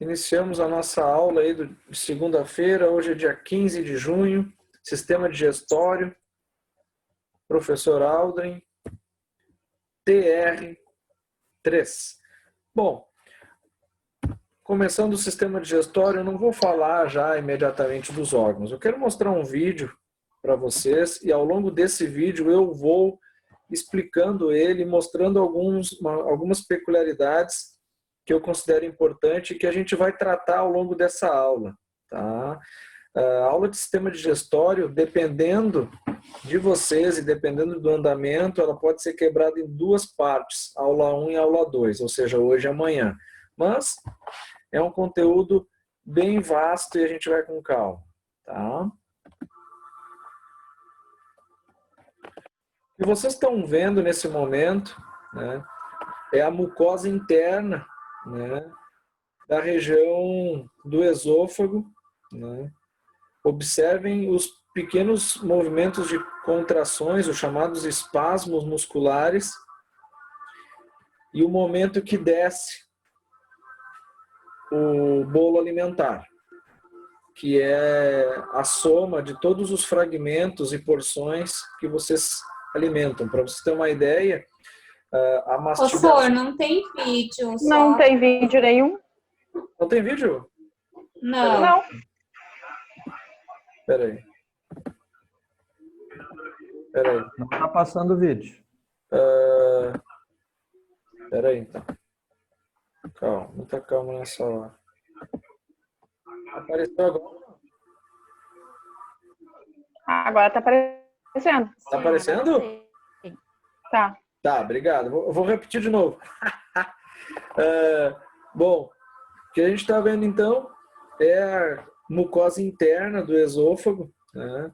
Iniciamos a nossa aula aí de segunda-feira, hoje é dia 15 de junho, Sistema Digestório, professor Aldrin, TR3. Bom, começando o sistema digestório, eu não vou falar já imediatamente dos órgãos. Eu quero mostrar um vídeo para vocês e ao longo desse vídeo eu vou explicando ele, mostrando algumas peculiaridades que eu considero importante e que a gente vai tratar ao longo dessa aula. Tá? A aula de sistema digestório, dependendo de vocês e dependendo do andamento, ela pode ser quebrada em duas partes, aula 1 e aula 2, ou seja, hoje e amanhã. Mas é um conteúdo bem vasto e a gente vai com calma. Tá? O que vocês estão vendo nesse momento, né, é a mucosa interna, né, da região do esôfago. Né? Observem os pequenos movimentos de contrações, os chamados espasmos musculares, e o momento que desce o bolo alimentar, que é a soma de todos os fragmentos e porções que vocês alimentam. Para vocês terem uma ideia, a mastigação... Professor, não tem vídeo. Não tem vídeo nenhum. Não tem vídeo? Não. Espera aí. Não está passando o vídeo. Espera aí, então. Calma, muita calma nessa hora. Apareceu agora? Agora tá aparecendo. Tá aparecendo? Tá. Tá, obrigado. Vou repetir de novo. Bom, o que a gente está vendo então é a mucosa interna do esôfago, né,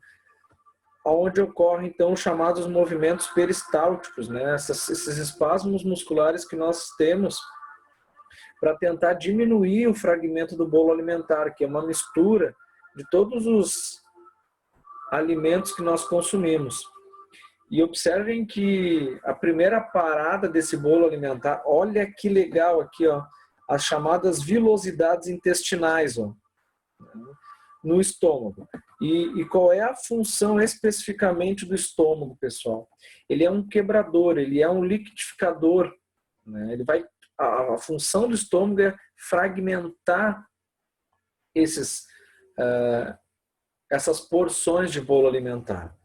onde ocorrem então os chamados movimentos peristálticos, né, esses espasmos musculares que nós temos para tentar diminuir o fragmento do bolo alimentar, que é uma mistura de todos os alimentos que nós consumimos. E observem que a primeira parada desse bolo alimentar, olha que legal aqui, ó, as chamadas vilosidades intestinais, ó, no estômago. E qual é a função especificamente do estômago, pessoal? Ele é um quebrador, ele é um liquidificador, né? A função do estômago é fragmentar essas porções de bolo alimentar.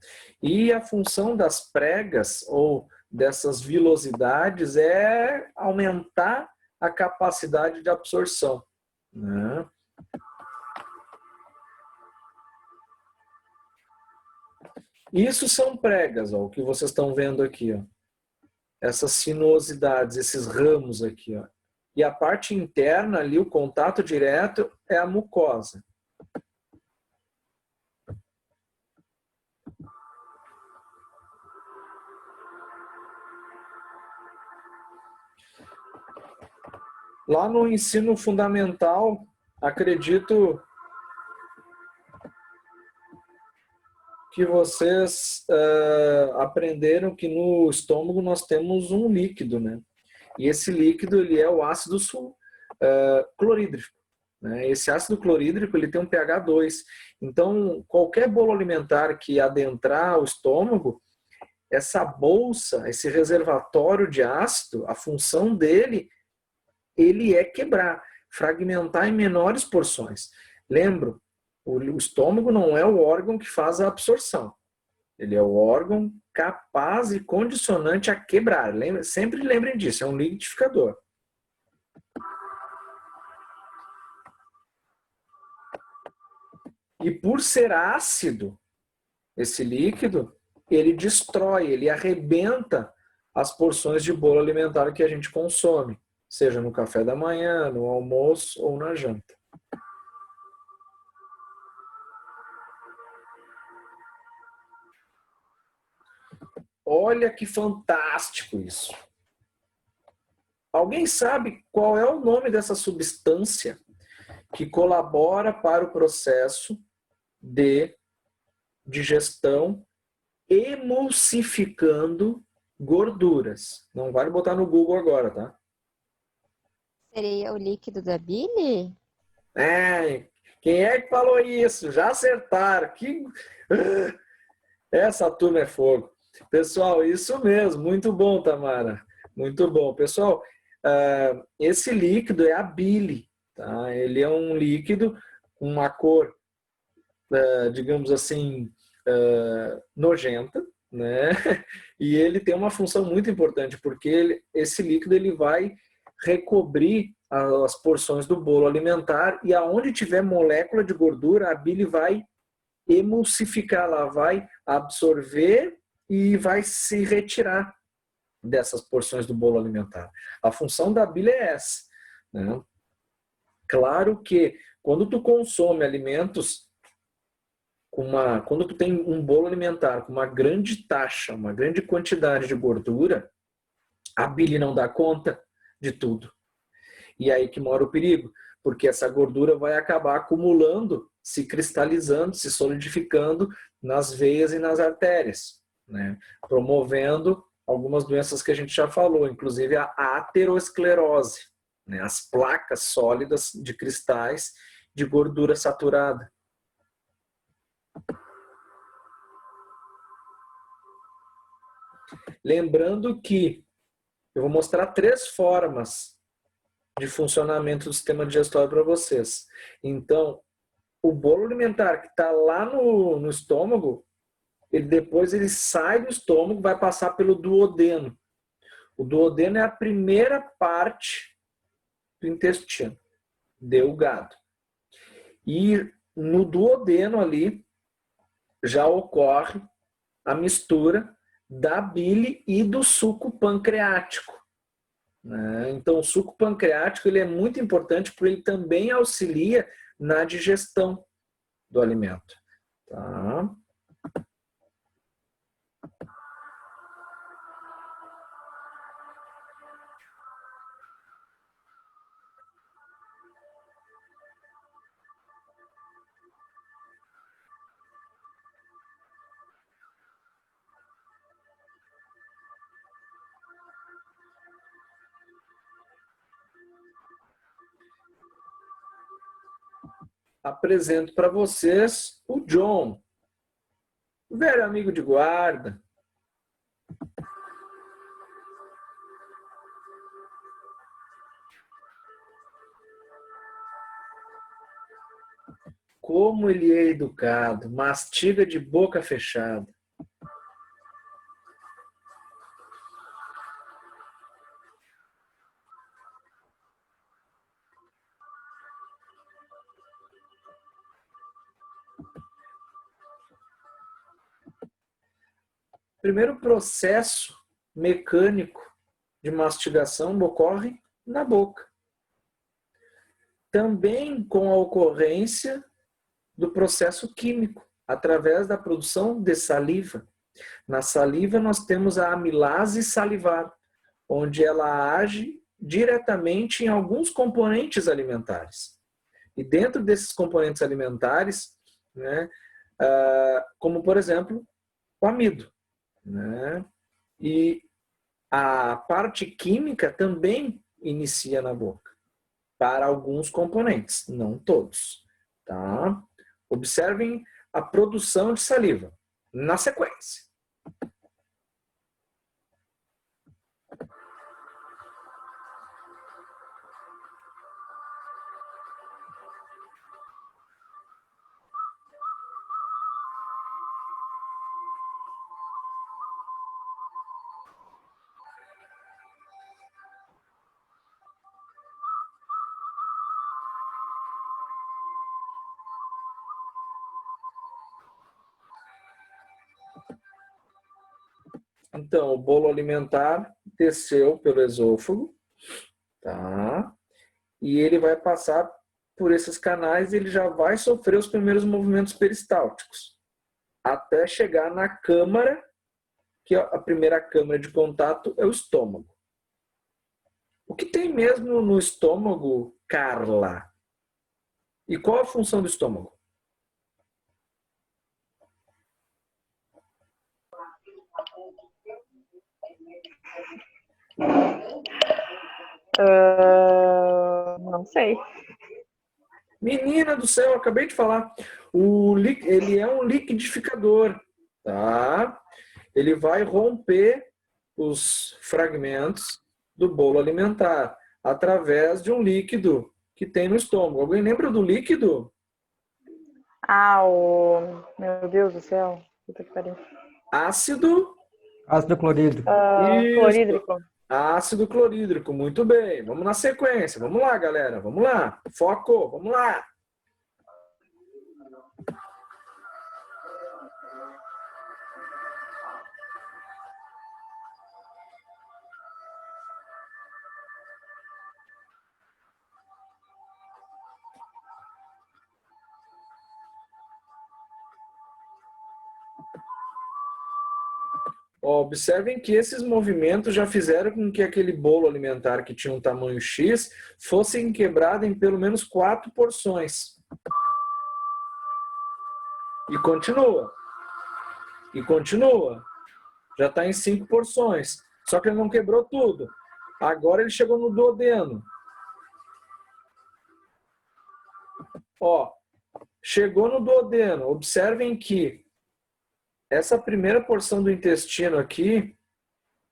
E a função das pregas ou dessas vilosidades é aumentar a capacidade de absorção. Né? Isso são pregas, ó, o que vocês estão vendo aqui. Ó. Essas sinuosidades, esses ramos aqui. Ó. E a parte interna ali, o contato direto, é a mucosa. Lá no ensino fundamental, acredito que vocês aprenderam que no estômago nós temos um líquido, né? E esse líquido ele é o ácido clorídrico. Né? Esse ácido clorídrico ele tem um pH 2. Então, qualquer bolo alimentar que adentrar o estômago, essa bolsa, esse reservatório de ácido, a função dele ele é quebrar, fragmentar em menores porções. Lembro, o estômago não é o órgão que faz a absorção. Ele é o órgão capaz e condicionante a quebrar. Sempre lembrem disso, é um liquidificador. E por ser ácido, esse líquido, ele destrói, ele arrebenta as porções de bolo alimentar que a gente consome. Seja no café da manhã, no almoço ou na janta. Olha que fantástico isso. Alguém sabe qual é o nome dessa substância que colabora para o processo de digestão emulsificando gorduras? Não vale botar no Google agora, tá? Seria o líquido da bile? É, quem é que falou isso? Já acertaram. Essa turma é fogo. Pessoal, isso mesmo. Muito bom, Tamara. Muito bom. Pessoal, esse líquido é a bile. Tá? Ele é um líquido com uma cor, digamos assim, nojenta, né? E ele tem uma função muito importante, porque esse líquido ele vai recobrir as porções do bolo alimentar e aonde tiver molécula de gordura, a bile vai emulsificar, ela vai absorver e vai se retirar dessas porções do bolo alimentar. A função da bile é essa, né? Claro que quando tu consome alimentos quando tu tem um bolo alimentar com uma grande taxa, uma grande quantidade de gordura, a bile não dá conta de tudo. E aí que mora o perigo, porque essa gordura vai acabar acumulando, se cristalizando, se solidificando nas veias e nas artérias, né? Promovendo algumas doenças que a gente já falou, inclusive a aterosclerose, né? As placas sólidas de cristais de gordura saturada. Lembrando que eu vou mostrar 3 formas de funcionamento do sistema digestório para vocês. Então, o bolo alimentar que está lá no estômago, depois ele sai do estômago, vai passar pelo duodeno. O duodeno é a primeira parte do intestino, delgado. E no duodeno ali já ocorre a mistura da bile e do suco pancreático. Então, o suco pancreático ele é muito importante porque ele também auxilia na digestão do alimento. Tá? Apresento para vocês o John, o velho amigo de guarda. Como ele é educado, mastiga de boca fechada. Primeiro processo mecânico de mastigação ocorre na boca. Também com a ocorrência do processo químico, através da produção de saliva. Na saliva nós temos a amilase salivar, onde ela age diretamente em alguns componentes alimentares. E dentro desses componentes alimentares, né, como por exemplo, o amido. Né? E a parte química também inicia na boca, para alguns componentes, não todos. Tá? Observem a produção de saliva na sequência. Então, o bolo alimentar desceu pelo esôfago, tá? E ele vai passar por esses canais e ele já vai sofrer os primeiros movimentos peristálticos, até chegar na câmara, que a primeira câmara de contato é o estômago. O que tem mesmo no estômago, Carla? E qual a função do estômago? Não sei. Menina do céu, eu acabei de falar. Ele é um liquidificador, tá? Ele vai romper os fragmentos do bolo alimentar através de um líquido que tem no estômago. Alguém lembra do líquido? Meu Deus do céu. Puta que pariu. Ácido Clorídrico. Isso. Clorídrico. Ácido clorídrico, muito bem. Vamos na sequência. Vamos lá, galera. Vamos lá. Foco, vamos lá. Observem que esses movimentos já fizeram com que aquele bolo alimentar que tinha um tamanho X fosse quebrado em pelo menos 4 porções. E continua. E continua. Já está em 5 porções. Só que ele não quebrou tudo. Agora ele chegou no duodeno. Ó, chegou no duodeno. Observem que essa primeira porção do intestino aqui,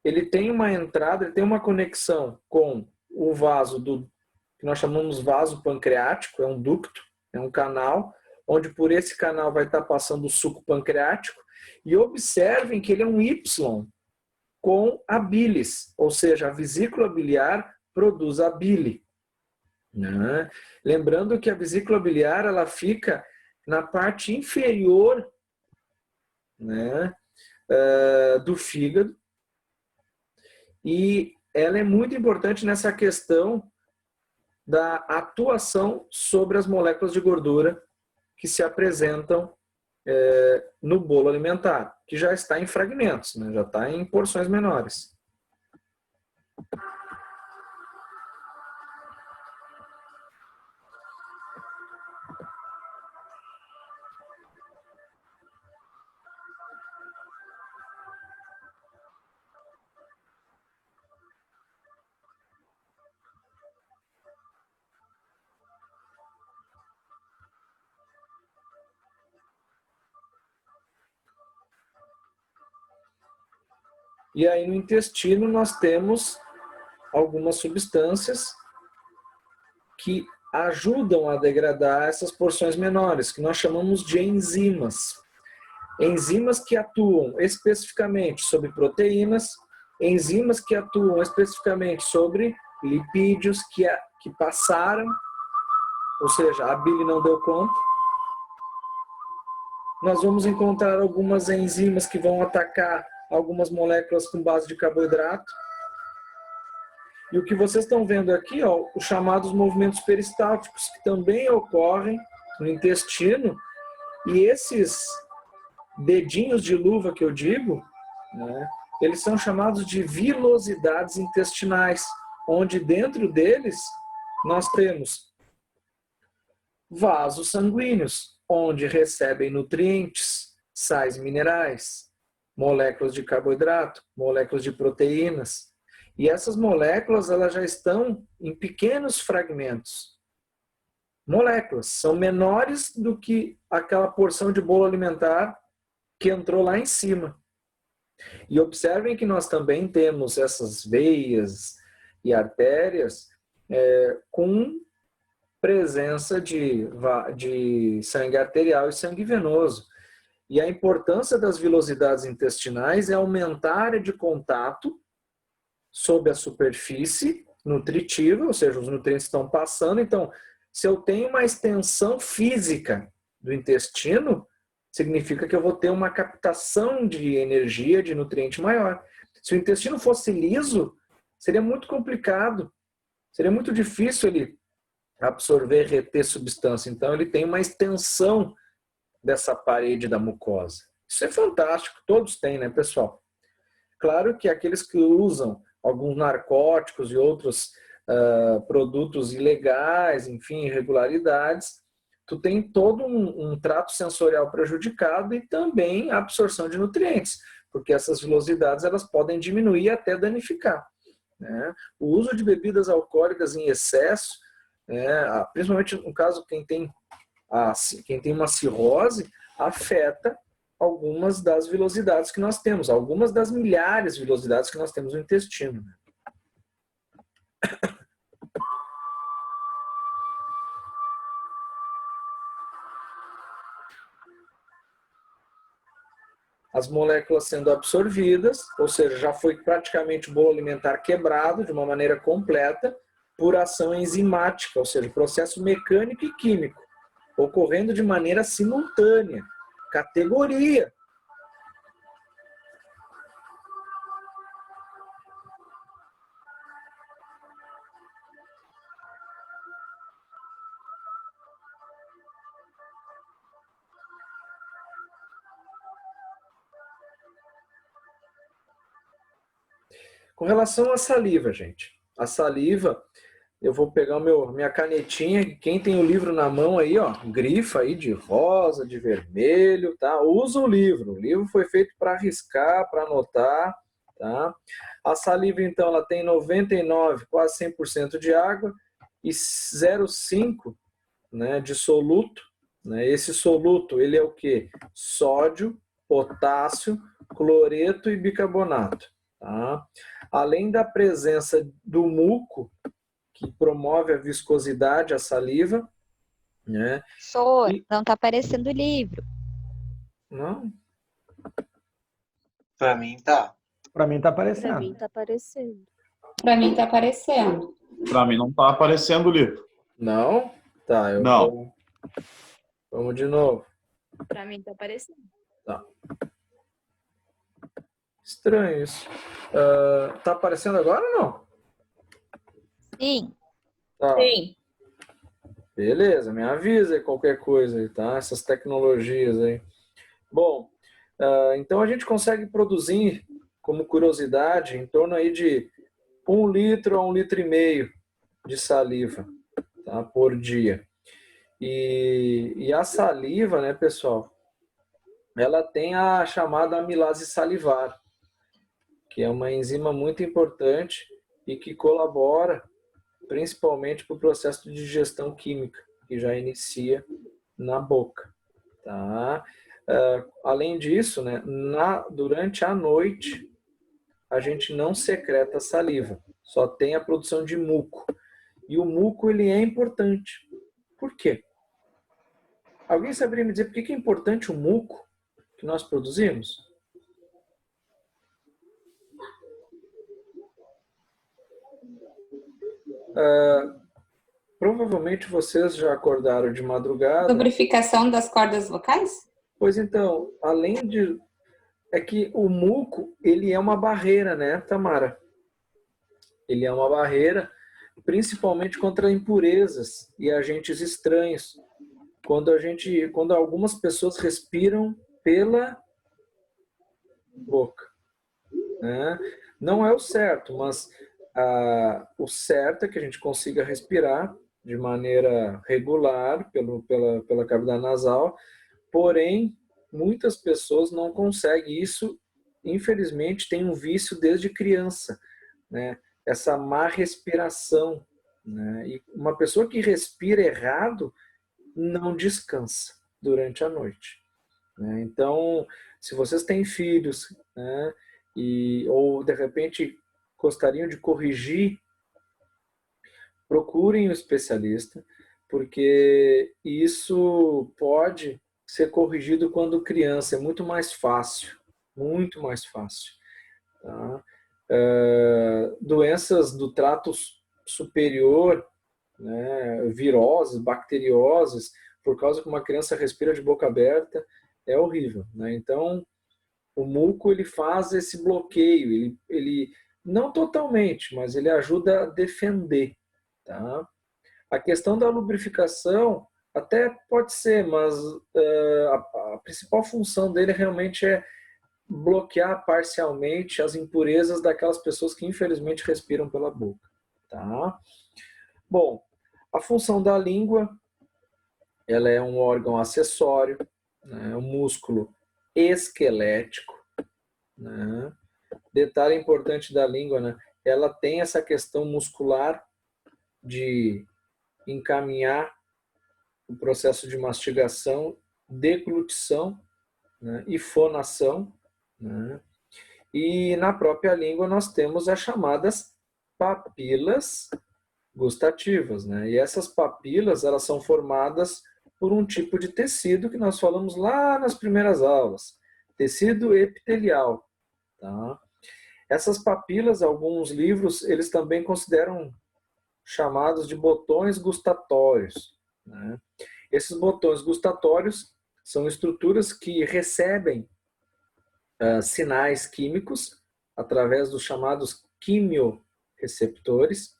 ele tem uma entrada, ele tem uma conexão com o vaso que nós chamamos vaso pancreático, é um ducto, é um canal, onde por esse canal vai estar passando o suco pancreático. E observem que ele é um Y com a bilis, ou seja, a vesícula biliar produz a bile. Né? Lembrando que a vesícula biliar ela fica na parte inferior, né, do fígado, e ela é muito importante nessa questão da atuação sobre as moléculas de gordura que se apresentam no bolo alimentar, que já está em fragmentos, né, já está em porções menores. E aí no intestino nós temos algumas substâncias que ajudam a degradar essas porções menores, que nós chamamos de enzimas. Enzimas que atuam especificamente sobre proteínas, enzimas que atuam especificamente sobre lipídios que passaram, ou seja, a bile não deu conta. Nós vamos encontrar algumas enzimas que vão atacar algumas moléculas com base de carboidrato. E o que vocês estão vendo aqui, ó, os chamados movimentos peristálticos, que também ocorrem no intestino. E esses dedinhos de luva que eu digo, né, eles são chamados de vilosidades intestinais, onde dentro deles nós temos vasos sanguíneos, onde recebem nutrientes, sais minerais, moléculas de carboidrato, moléculas de proteínas. E essas moléculas elas já estão em pequenos fragmentos. Moléculas são menores do que aquela porção de bolo alimentar que entrou lá em cima. E observem que nós também temos essas veias e artérias com presença de sangue arterial e sangue venoso. E a importância das vilosidades intestinais é aumentar a área de contato sob a superfície nutritiva, ou seja, os nutrientes estão passando. Então, se eu tenho uma extensão física do intestino, significa que eu vou ter uma captação de energia, de nutriente maior. Se o intestino fosse liso, seria muito complicado, seria muito difícil ele absorver, reter substância. Então, ele tem uma extensão dessa parede da mucosa. Isso é fantástico, todos têm, né, pessoal? Claro que aqueles que usam alguns narcóticos e outros produtos ilegais, enfim, irregularidades, tu tem todo um trato sensorial prejudicado e também a absorção de nutrientes, porque essas vilosidades elas podem diminuir até danificar, né? O uso de bebidas alcoólicas em excesso Principalmente no caso quem tem uma cirrose, afeta algumas das vilosidades que nós temos, algumas das milhares de vilosidades que nós temos no intestino. As moléculas sendo absorvidas, ou seja, já foi praticamente o bolo alimentar quebrado de uma maneira completa por ação enzimática, ou seja, processo mecânico e químico, ocorrendo de maneira simultânea. Categoria. Com relação à saliva, gente. A saliva, eu vou pegar minha canetinha, quem tem o livro na mão aí, ó, grifa aí de rosa, de vermelho, tá? Usa o livro. O livro foi feito para riscar, para anotar, tá? A saliva, então, ela tem 99, quase 100% de água e 0,5, né, de soluto, né? Esse soluto, ele é o quê? Sódio, potássio, cloreto e bicarbonato, tá? Além da presença do muco, que promove a viscosidade, a saliva, né? Não está aparecendo o livro. Não? Para mim tá. Para mim tá Para aparecendo. mim está aparecendo. Para mim tá aparecendo. Para mim não está aparecendo o livro. Não? Tá, Não. Vamos de novo. Para mim está aparecendo. Tá. Estranho isso. Tá aparecendo agora ou não? Sim. Tá. Sim. Beleza, me avisa aí qualquer coisa aí, tá? Essas tecnologias aí. Bom, então a gente consegue produzir, como curiosidade, em torno aí de 1 litro a 1,5 litro de saliva, tá? Por dia. E a saliva, né, pessoal, ela tem a chamada amilase salivar, que é uma enzima muito importante e que colabora principalmente para o processo de digestão química, que já inicia na boca. Tá? Além disso, né, durante a noite, a gente não secreta saliva, só tem a produção de muco. E o muco, ele é importante. Por quê? Alguém saberia me dizer por que é importante o muco que nós produzimos? Provavelmente vocês já acordaram de madrugada. Lubrificação das cordas vocais? Pois então, além de... É que o muco, ele é uma barreira, né, Tamara? Ele é uma barreira, principalmente contra impurezas e agentes estranhos. Quando algumas pessoas respiram pela boca, né? Não é o certo, mas o certo é que a gente consiga respirar de maneira regular pela cavidade nasal, porém, muitas pessoas não conseguem isso, infelizmente, tem um vício desde criança, né? Essa má respiração, né? E uma pessoa que respira errado não descansa durante a noite, né? Então, se vocês têm filhos, né, ou de repente gostariam de corrigir, procurem um especialista, porque isso pode ser corrigido quando criança, é muito mais fácil, tá? Doenças do trato superior, né, viroses, bacterioses, por causa que uma criança respira de boca aberta, é horrível, né? Então, o muco, ele faz esse bloqueio, ele não totalmente, mas ele ajuda a defender, tá? A questão da lubrificação até pode ser, mas a principal função dele realmente é bloquear parcialmente as impurezas daquelas pessoas que infelizmente respiram pela boca, tá? Bom, a função da língua, ela é um órgão acessório, né, um músculo esquelético, né? Detalhe importante da língua, né? Ela tem essa questão muscular de encaminhar o processo de mastigação, deglutição, né, e fonação, né? E na própria língua nós temos as chamadas papilas gustativas, né? E essas papilas, elas são formadas por um tipo de tecido que nós falamos lá nas primeiras aulas, tecido epitelial, tá? Essas papilas, alguns livros, eles também consideram chamados de botões gustatórios, né? Esses botões gustatórios são estruturas que recebem sinais químicos através dos chamados quimiorreceptores.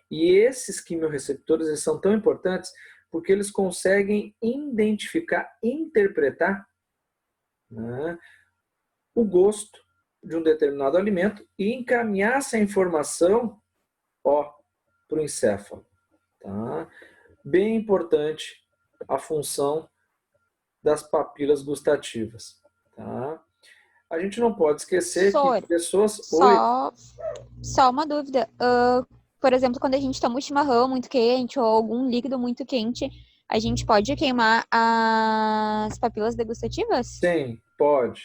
E esses quimiorreceptores, eles são tão importantes porque eles conseguem identificar, interpretar, né, o gosto de um determinado alimento e encaminhar essa informação para o encéfalo. Tá? Bem importante a função das papilas gustativas. Tá? A gente não pode esquecer que pessoas... Só uma dúvida. Por exemplo, quando a gente toma um chimarrão muito quente ou algum líquido muito quente, a gente pode queimar as papilas degustativas? Sim, pode.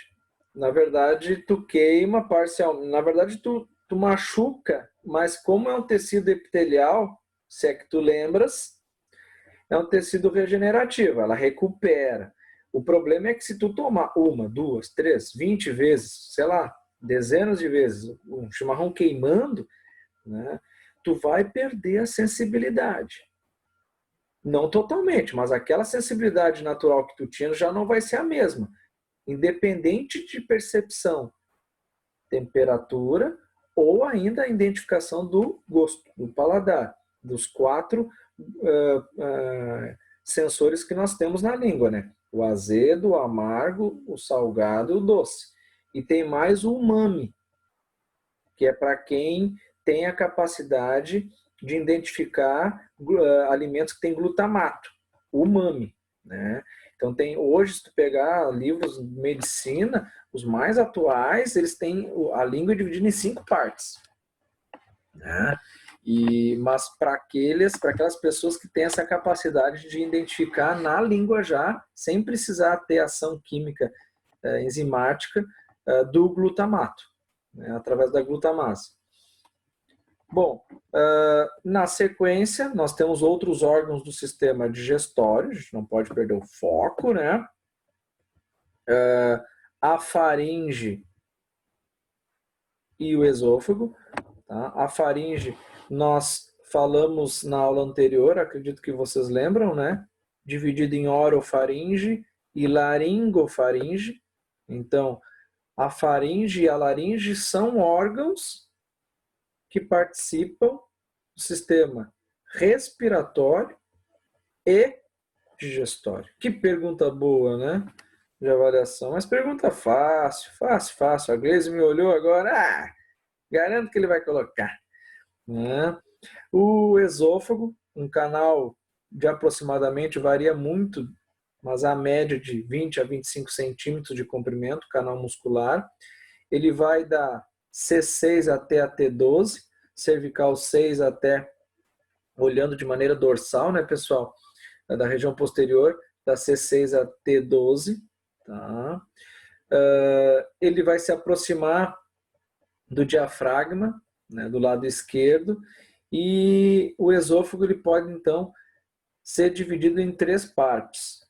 Na verdade, tu queima parcialmente. Na verdade, tu machuca, mas como é um tecido epitelial, se é que tu lembras, é um tecido regenerativo, ela recupera. O problema é que se tu tomar 1, 2, 3, 20 vezes, sei lá, dezenas de vezes, um chimarrão queimando, né, tu vai perder a sensibilidade. Não totalmente, mas aquela sensibilidade natural que tu tinha já não vai ser a mesma. Independente de percepção, temperatura ou ainda a identificação do gosto, do paladar, dos 4 sensores que nós temos na língua, né? O azedo, o amargo, o salgado e o doce. E tem mais o umami, que é para quem tem a capacidade de identificar alimentos que têm glutamato, o umami, né? Então hoje, se tu pegar livros de medicina, os mais atuais, eles têm a língua dividida em 5 partes, né? Mas para aquelas pessoas que têm essa capacidade de identificar na língua já, sem precisar ter ação química enzimática do glutamato, né? Através da glutamase. Bom, na sequência, nós temos outros órgãos do sistema digestório, a gente não pode perder o foco, né? A faringe e o esôfago. Tá? A faringe, nós falamos na aula anterior, acredito que vocês lembram, né? Dividido em orofaringe e laringofaringe. Então, a faringe e a laringe são órgãos que participam do sistema respiratório e digestório. Que pergunta boa, né? De avaliação. Mas pergunta fácil, fácil. A Gleise me olhou agora. Garanto que ele vai colocar. Né? O esôfago, um canal de aproximadamente, varia muito, mas a média de 20 a 25 centímetros de comprimento, canal muscular. Ele vai da C6 até a T12, cervical 6 até, olhando de maneira dorsal, né, pessoal? Da região posterior, da C6 a T12. Tá? Ele vai se aproximar do diafragma, né, do lado esquerdo, e o esôfago ele pode, então, ser dividido em 3 partes: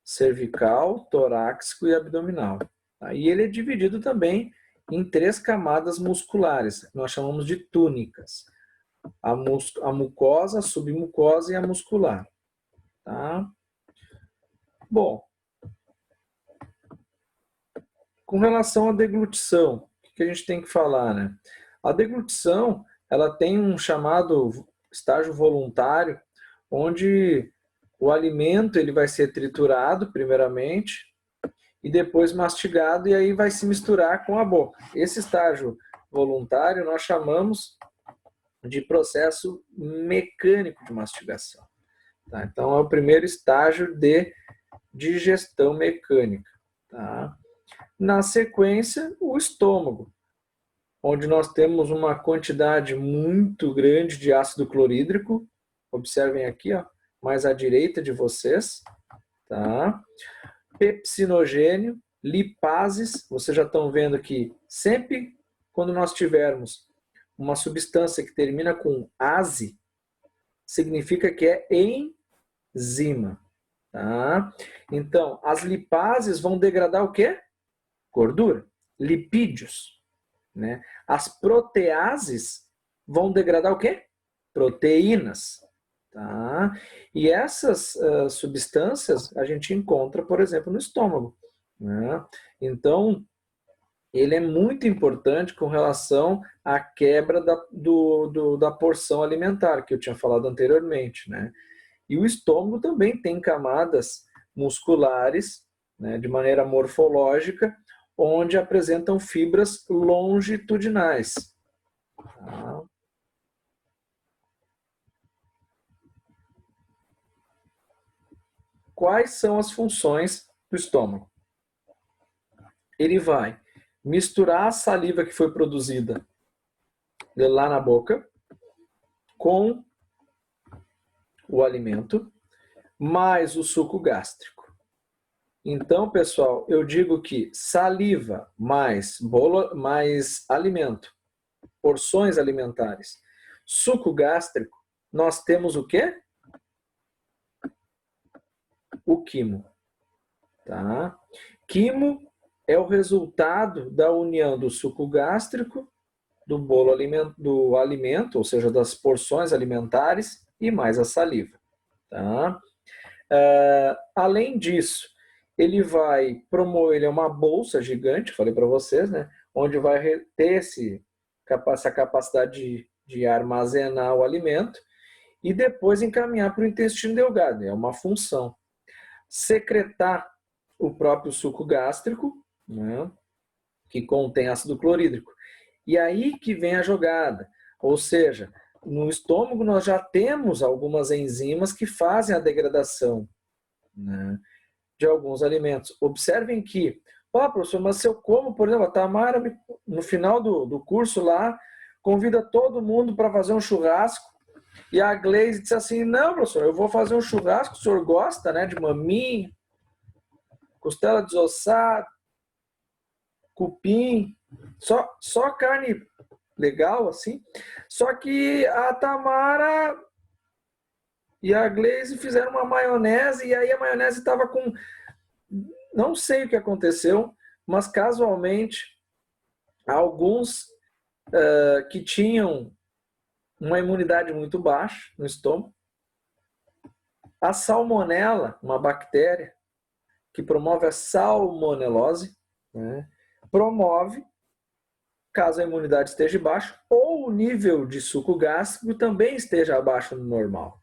cervical, torácico e abdominal. Tá? E ele é dividido também em 3 camadas musculares, que nós chamamos de túnicas: a mucosa, a submucosa e a muscular. Tá? Bom, com relação à deglutição, o que a gente tem que falar, né? A deglutição, ela tem um chamado estágio voluntário, onde o alimento ele vai ser triturado primeiramente e depois mastigado, e aí vai se misturar com a boca. Esse estágio voluntário nós chamamos de processo mecânico de mastigação. Tá? Então é o primeiro estágio de digestão mecânica. Tá? Na sequência, o estômago, onde nós temos uma quantidade muito grande de ácido clorídrico, observem aqui, ó, mais à direita de vocês, tá? Pepsinogênio, lipases, vocês já estão vendo que sempre quando nós tivermos uma substância que termina com ase, significa que é enzima, tá? Então, as lipases vão degradar o quê? Gordura, lipídios, né? As proteases vão degradar o quê? Proteínas, tá? E essas substâncias a gente encontra, por exemplo, no estômago, né? Então, ele é muito importante com relação à quebra da porção alimentar, que eu tinha falado anteriormente, né? E o estômago também tem camadas musculares, né, de maneira morfológica, onde apresentam fibras longitudinais. Tá? Quais são as funções do estômago? Ele vai misturar a saliva que foi produzida lá na boca com o alimento, mais o suco gástrico. Então, pessoal, eu digo que saliva mais alimento, porções alimentares, suco gástrico, nós temos o quê? O quimo. Tá? Quimo é o resultado da união do suco gástrico, do alimento, ou seja, das porções alimentares e mais a saliva. Tá? Além disso, ele vai promover, ele é uma bolsa gigante, falei para vocês, né? Onde vai ter essa capacidade de armazenar o alimento e depois encaminhar para o intestino delgado. É uma função. Secretar o próprio suco gástrico, né, que contém ácido clorídrico. E aí que vem a jogada. Ou seja, no estômago nós já temos algumas enzimas que fazem a degradação, né, de alguns alimentos. Observem que, professor, mas se eu como, por exemplo, a Tamara, no final do curso lá, convida todo mundo para fazer um churrasco, e a Gleise disse assim, não, professor, eu vou fazer um churrasco, o senhor gosta, né, de maminha, costela desossada, cupim, só carne legal, assim. Só que a Tamara e a Gleise fizeram uma maionese, e aí a maionese estava com... Não sei o que aconteceu, mas casualmente, alguns que tinham uma imunidade muito baixa no estômago, a salmonela, uma bactéria que promove a salmonelose, né, promove, caso a imunidade esteja baixa, ou o nível de suco gástrico também esteja abaixo do normal.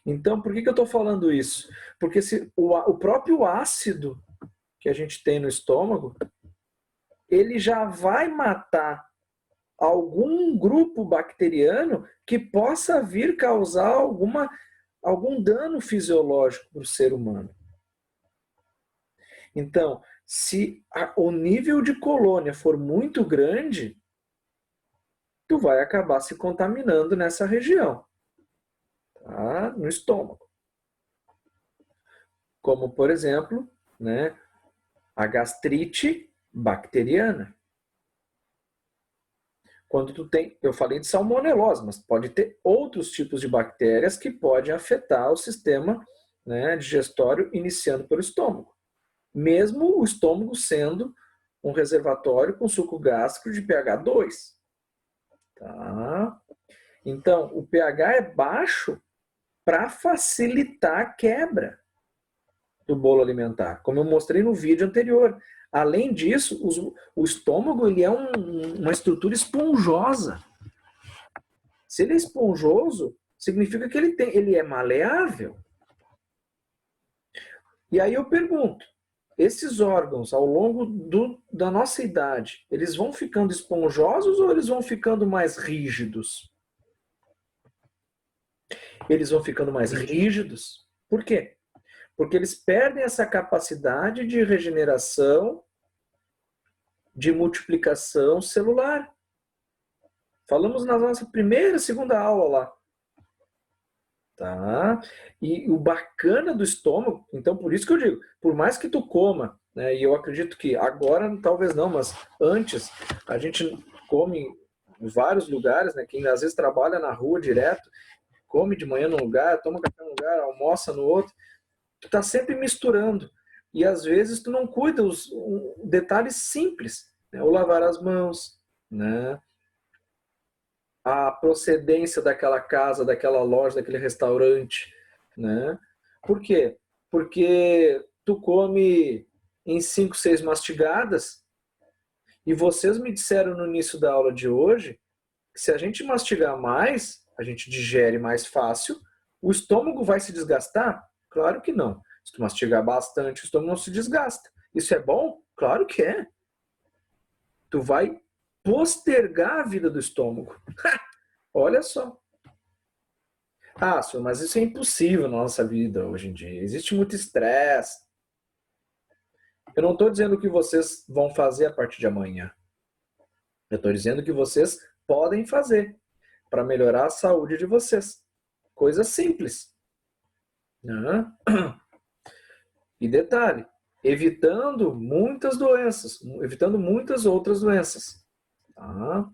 Então, por que eu estou falando isso? Porque o próprio ácido que a gente tem no estômago, ele já vai matar algum grupo bacteriano que possa vir causar algum dano fisiológico para o ser humano. Então, se o nível de colônia for muito grande, tu vai acabar se contaminando nessa região, tá? No estômago. Como, por exemplo, né, a gastrite bacteriana. Quando tu tem, eu falei de salmonelose, mas pode ter outros tipos de bactérias que podem afetar o sistema, né, digestório, iniciando pelo estômago. Mesmo o estômago sendo um reservatório com suco gástrico de pH 2. Tá? Então, o pH é baixo para facilitar a quebra do bolo alimentar, como eu mostrei no vídeo anterior. Além disso, o estômago ele é uma estrutura esponjosa. Se ele é esponjoso, significa que ele é maleável. E aí eu pergunto, esses órgãos, ao longo da nossa idade, eles vão ficando esponjosos ou eles vão ficando mais rígidos? Eles vão ficando mais rígidos. Por quê? Porque eles perdem essa capacidade de regeneração, de multiplicação celular. Falamos na nossa primeira, segunda aula lá. tá? E o bacana do estômago, então por isso que eu digo, por mais que tu coma, né, e eu acredito que agora talvez não, mas antes a gente come em vários lugares, né? Quem às vezes trabalha na rua direto, come de manhã num lugar, toma café num lugar, almoça no outro, tu tá sempre misturando. E às vezes tu não cuida os detalhes simples, né? O lavar as mãos, né? A procedência daquela casa, daquela loja, daquele restaurante, né? Por quê? Porque tu come em 5, 6 mastigadas e vocês me disseram no início da aula de hoje que se a gente mastigar mais, a gente digere mais fácil, o estômago vai se desgastar? Claro que não. Se tu mastigar bastante, o estômago não se desgasta. Isso é bom? Claro que é. Tu vai postergar a vida do estômago. Olha só. Ah, senhor, mas isso é impossível na nossa vida hoje em dia. Existe muito estresse. Eu não estou dizendo o que vocês vão fazer a partir de amanhã. Eu estou dizendo que vocês podem fazer para melhorar a saúde de vocês. Coisa simples. Né? E detalhe, evitando muitas doenças, evitando muitas outras doenças. Tá?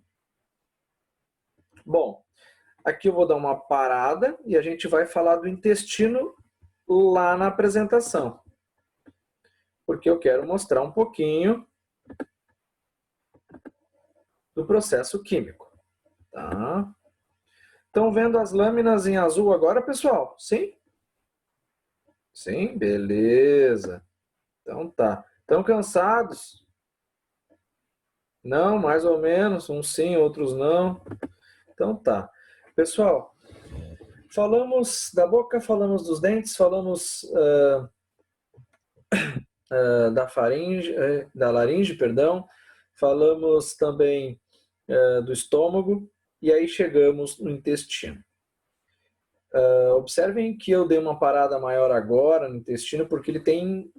Bom, aqui eu vou dar uma parada e a gente vai falar do intestino lá na apresentação. Porque eu quero mostrar um pouquinho do processo químico. Tá? Estão vendo as lâminas em azul agora, pessoal? Sim? Sim? Beleza. Então tá. Estão cansados? Não, mais ou menos. Uns sim, outros não. Então tá. Pessoal, falamos da boca, falamos dos dentes, falamos da faringe, da laringe, perdão. Falamos também do estômago. E aí chegamos no intestino. Observem que eu dei uma parada maior agora no intestino porque ele tem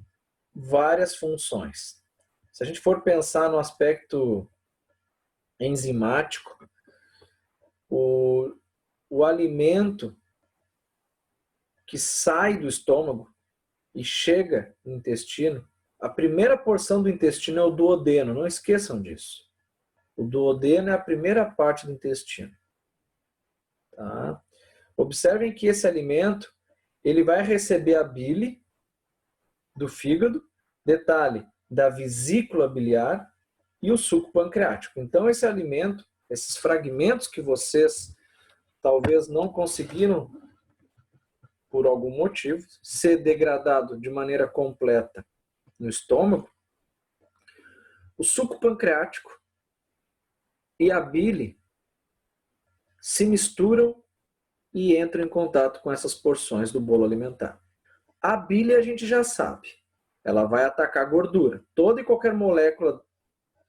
várias funções. Se a gente for pensar no aspecto enzimático, o alimento que sai do estômago e chega no intestino, a primeira porção do intestino é o duodeno, não esqueçam disso. O duodeno é a primeira parte do intestino. Tá? Observem que esse alimento ele vai receber a bile do fígado, detalhe, da vesícula biliar e o suco pancreático. Então esse alimento, esses fragmentos que vocês talvez não conseguiram, por algum motivo, ser degradado de maneira completa no estômago, o suco pancreático e a bile se misturam e entram em contato com essas porções do bolo alimentar. A bile a gente já sabe, ela vai atacar a gordura. Toda e qualquer molécula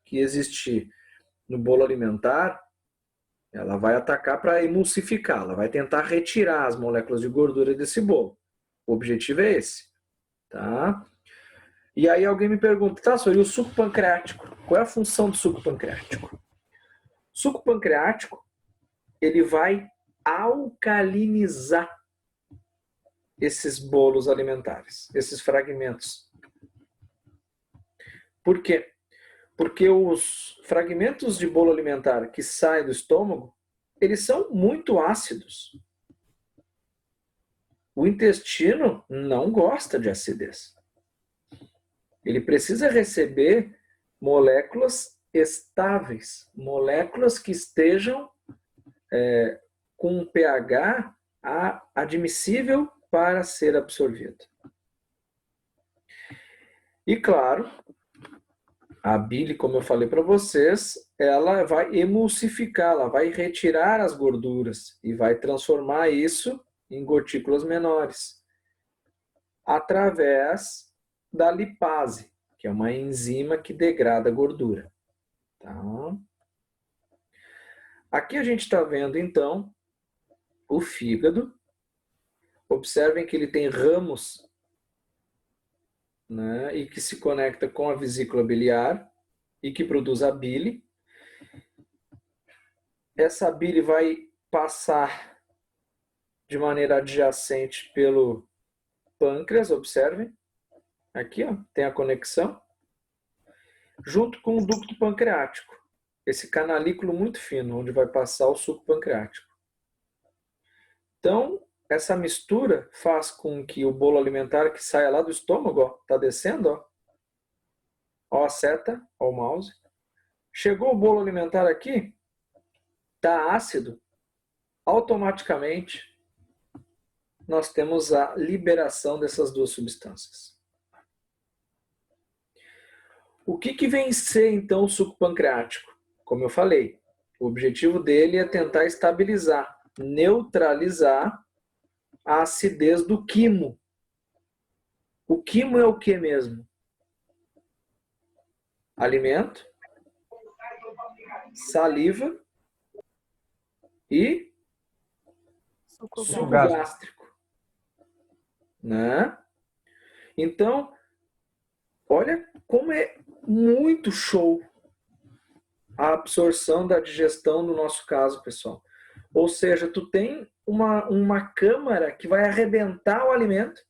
que existir no bolo alimentar, ela vai atacar para emulsificar, ela vai tentar retirar as moléculas de gordura desse bolo. O objetivo é esse. Tá? E aí alguém me pergunta, tá, senhor, e o suco pancreático? Qual é a função do suco pancreático? O suco pancreático, ele vai alcalinizar esses bolos alimentares, esses fragmentos. Por quê? Porque os fragmentos de bolo alimentar que saem do estômago, eles são muito ácidos. O intestino não gosta de acidez. Ele precisa receber moléculas estáveis, moléculas que estejam com um pH admissível para ser absorvido. E claro, a bile, como eu falei para vocês, ela vai emulsificar, ela vai retirar as gorduras e vai transformar isso em gotículas menores através da lipase, que é uma enzima que degrada a gordura. Tá? Aqui a gente está vendo, então, o fígado. Observem que ele tem ramos, né, e que se conecta com a vesícula biliar e que produz a bile. Essa bile vai passar de maneira adjacente pelo pâncreas, observem. Aqui, ó, tem a conexão. Junto com o ducto pancreático. Esse canalículo muito fino, onde vai passar o suco pancreático. Então, essa mistura faz com que o bolo alimentar que saia lá do estômago, ó, tá descendo, ó. Ó a seta, ó o mouse. Chegou o bolo alimentar aqui, tá ácido, automaticamente nós temos a liberação dessas duas substâncias. O que vem ser, então, o suco pancreático? Como eu falei, o objetivo dele é tentar estabilizar, neutralizar a acidez do quimo. O quimo é o que mesmo? Alimento, saliva e suco gástrico. Né? Então, olha como é muito show a absorção da digestão no nosso caso, pessoal. Ou seja, tu tem uma câmara que vai arrebentar o alimento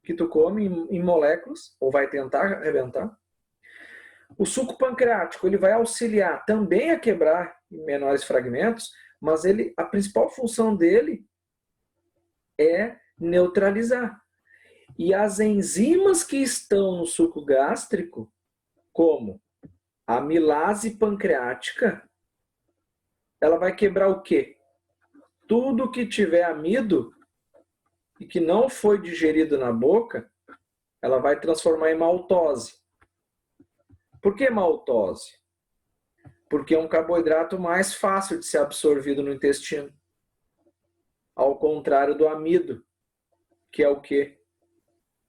que tu come em moléculas, ou vai tentar arrebentar. O suco pancreático, ele vai auxiliar também a quebrar em menores fragmentos, mas a principal função dele é neutralizar. E as enzimas que estão no suco gástrico, como a amilase pancreática, ela vai quebrar o quê? Tudo que tiver amido e que não foi digerido na boca, ela vai transformar em maltose. Por que maltose? Porque é um carboidrato mais fácil de ser absorvido no intestino. Ao contrário do amido, que é o quê?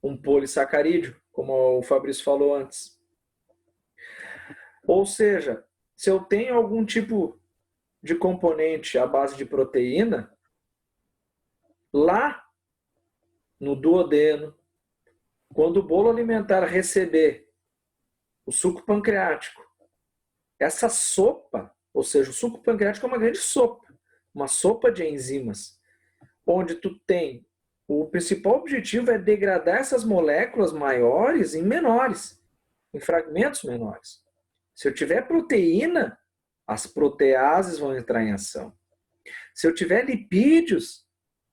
Um polissacarídeo, como o Fabrício falou antes. Ou seja, se eu tenho algum tipo de componente à base de proteína, lá no duodeno, quando o bolo alimentar receber o suco pancreático, essa sopa, ou seja, o suco pancreático é uma grande sopa, uma sopa de enzimas, onde tu tem, o principal objetivo é degradar essas moléculas maiores em menores, em fragmentos menores. Se eu tiver proteína, as proteases vão entrar em ação. Se eu tiver lipídios,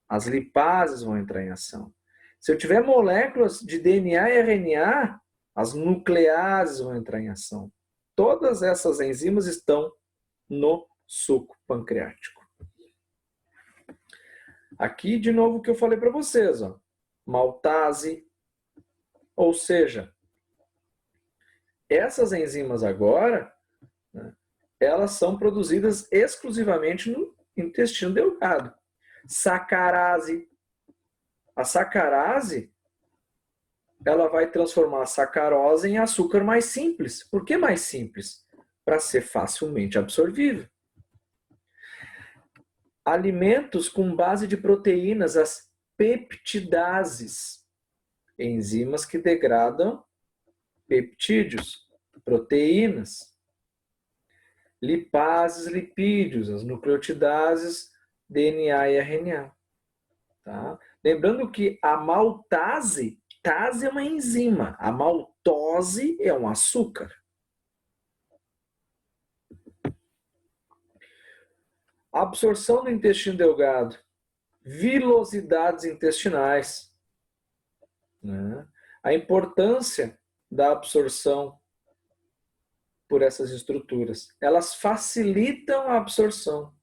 as lipases vão entrar em ação. Se eu tiver moléculas de DNA e RNA, as nucleases vão entrar em ação. Todas essas enzimas estão no suco pancreático. Aqui, de novo, o que eu falei para vocês, ó. Maltase, ou seja, essas enzimas agora, né, elas são produzidas exclusivamente no intestino delgado. Sacarase. A sacarase, ela vai transformar a sacarose em açúcar mais simples. Por que mais simples? Para ser facilmente absorvível. Alimentos com base de proteínas, as peptidases, enzimas que degradam peptídeos, proteínas. Lipases, lipídios, as nucleotidases, DNA e RNA. Tá? Lembrando que a maltase, tase é uma enzima, a maltose é um açúcar. Absorção do intestino delgado, vilosidades intestinais, né? A importância da absorção por essas estruturas. Elas facilitam a absorção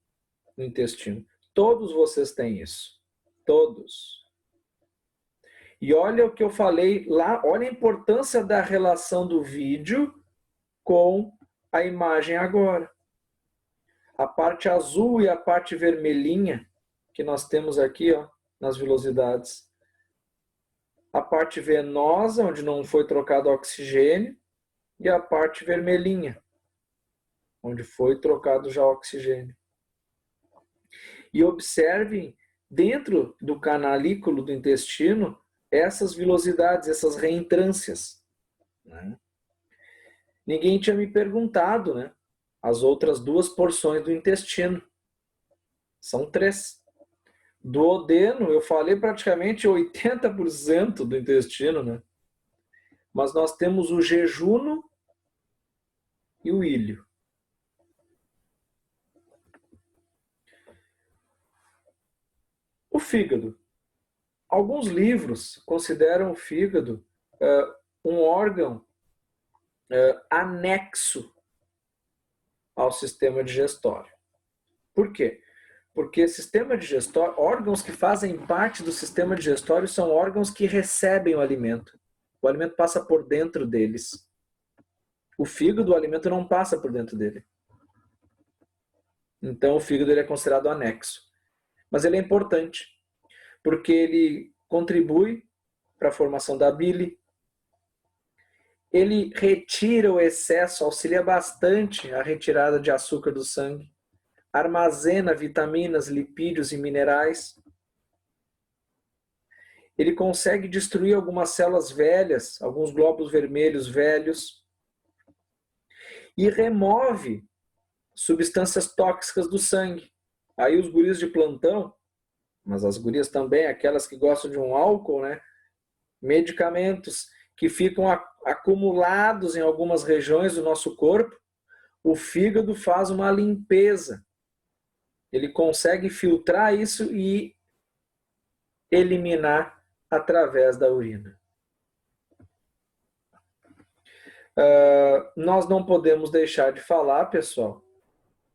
no intestino. Todos vocês têm isso. Todos. E olha o que eu falei lá, olha a importância da relação do vídeo com a imagem agora. A parte azul e a parte vermelhinha que nós temos aqui, ó, nas vilosidades. A parte venosa, onde não foi trocado oxigênio, e a parte vermelhinha, onde foi trocado já oxigênio. E observem, dentro do canalículo do intestino, essas vilosidades, essas reentrâncias. Né? Ninguém tinha me perguntado, né? As outras duas porções do intestino. São 3. Duodeno, eu falei praticamente 80% do intestino, né? Mas nós temos o jejuno e o ilho. O fígado. Alguns livros consideram o fígado um órgão anexo ao sistema digestório. Por quê? Porque sistema digestório, órgãos que fazem parte do sistema digestório são órgãos que recebem o alimento. O alimento passa por dentro deles. O fígado, o alimento não passa por dentro dele. Então o fígado ele é considerado anexo. Mas ele é importante, porque ele contribui para a formação da bile, ele retira o excesso, auxilia bastante a retirada de açúcar do sangue, armazena vitaminas, lipídios e minerais. Ele consegue destruir algumas células velhas, alguns glóbulos vermelhos velhos, e remove substâncias tóxicas do sangue. Aí os guris de plantão, mas as gurias também, aquelas que gostam de um álcool, né? Medicamentos que ficam acumulados em algumas regiões do nosso corpo, o fígado faz uma limpeza. Ele consegue filtrar isso e eliminar através da urina. Nós não podemos deixar de falar, pessoal,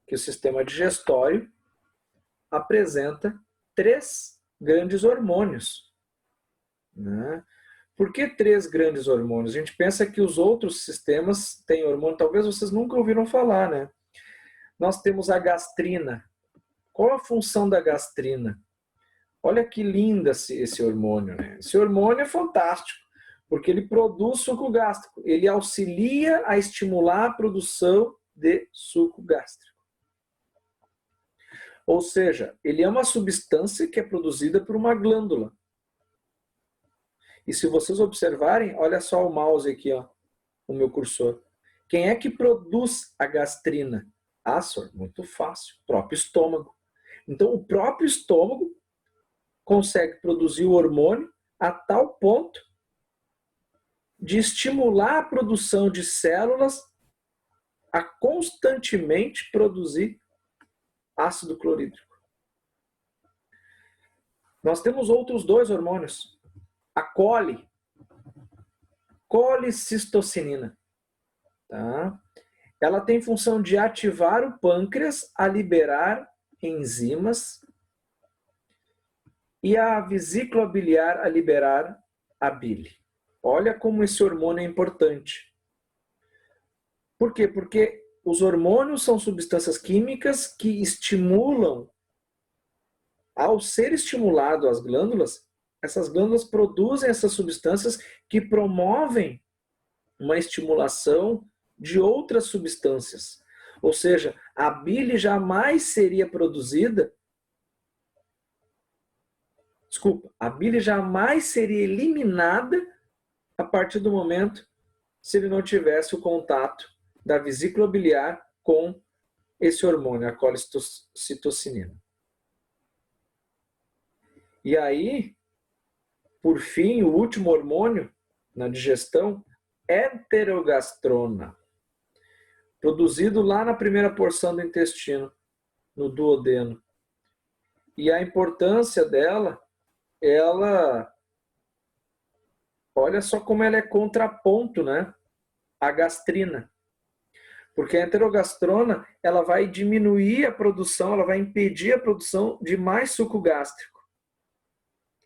que o sistema digestório apresenta 3 grandes hormônios. Né? Por que 3 grandes hormônios? A gente pensa que os outros sistemas têm hormônio, talvez vocês nunca ouviram falar, né? Nós temos a gastrina. Qual a função da gastrina? Olha que linda esse hormônio, né? Esse hormônio é fantástico, porque ele produz suco gástrico. Ele auxilia a estimular a produção de suco gástrico. Ou seja, ele é uma substância que é produzida por uma glândula. E se vocês observarem, olha só o mouse aqui, ó, o meu cursor. Quem é que produz a gastrina? Ah, senhor, muito fácil, o próprio estômago. Então, o próprio estômago consegue produzir o hormônio a tal ponto de estimular a produção de células a constantemente produzir ácido clorídrico. Nós temos outros 2 hormônios. A colicistocinina. Tá? Ela tem função de ativar o pâncreas a liberar enzimas e a vesícula biliar a liberar a bile. Olha como esse hormônio é importante. Por quê? Porque os hormônios são substâncias químicas que estimulam, ao ser estimulado as glândulas, essas glândulas produzem essas substâncias que promovem uma estimulação de outras substâncias. Ou seja, a bile jamais seria produzida, a bile jamais seria eliminada a partir do momento se ele não tivesse o contato da vesícula biliar com esse hormônio, a colicitocinina. E aí, por fim, o último hormônio na digestão, enterogastrona, produzido lá na primeira porção do intestino, no duodeno. E a importância dela, olha só como ela é contraponto, né? A gastrina. Porque a enterogastrona, ela vai diminuir a produção, ela vai impedir a produção de mais suco gástrico.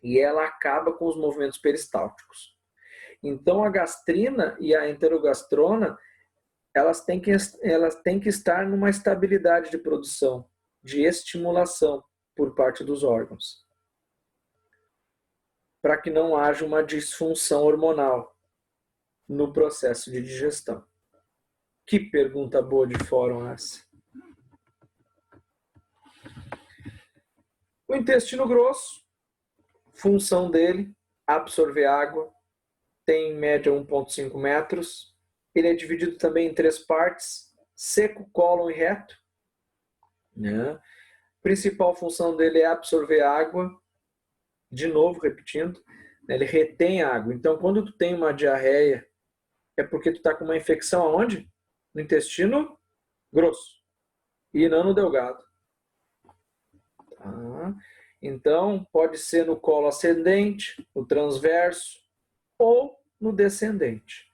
E ela acaba com os movimentos peristálticos. Então a gastrina e a enterogastrona, elas têm que estar numa estabilidade de produção, de estimulação por parte dos órgãos, para que não haja uma disfunção hormonal no processo de digestão. Que pergunta boa de fórum essa. O intestino grosso, função dele, absorver água, tem em média 1,5 metros. Ele é dividido também em 3 partes, seco, cólon e reto. Né? principal função dele é absorver água. De novo, repetindo, né, ele retém água. Então, quando tu tem uma diarreia, é porque tu está com uma infecção aonde? No intestino grosso e não no delgado. Tá? Então, pode ser no colo ascendente, no transverso ou no descendente.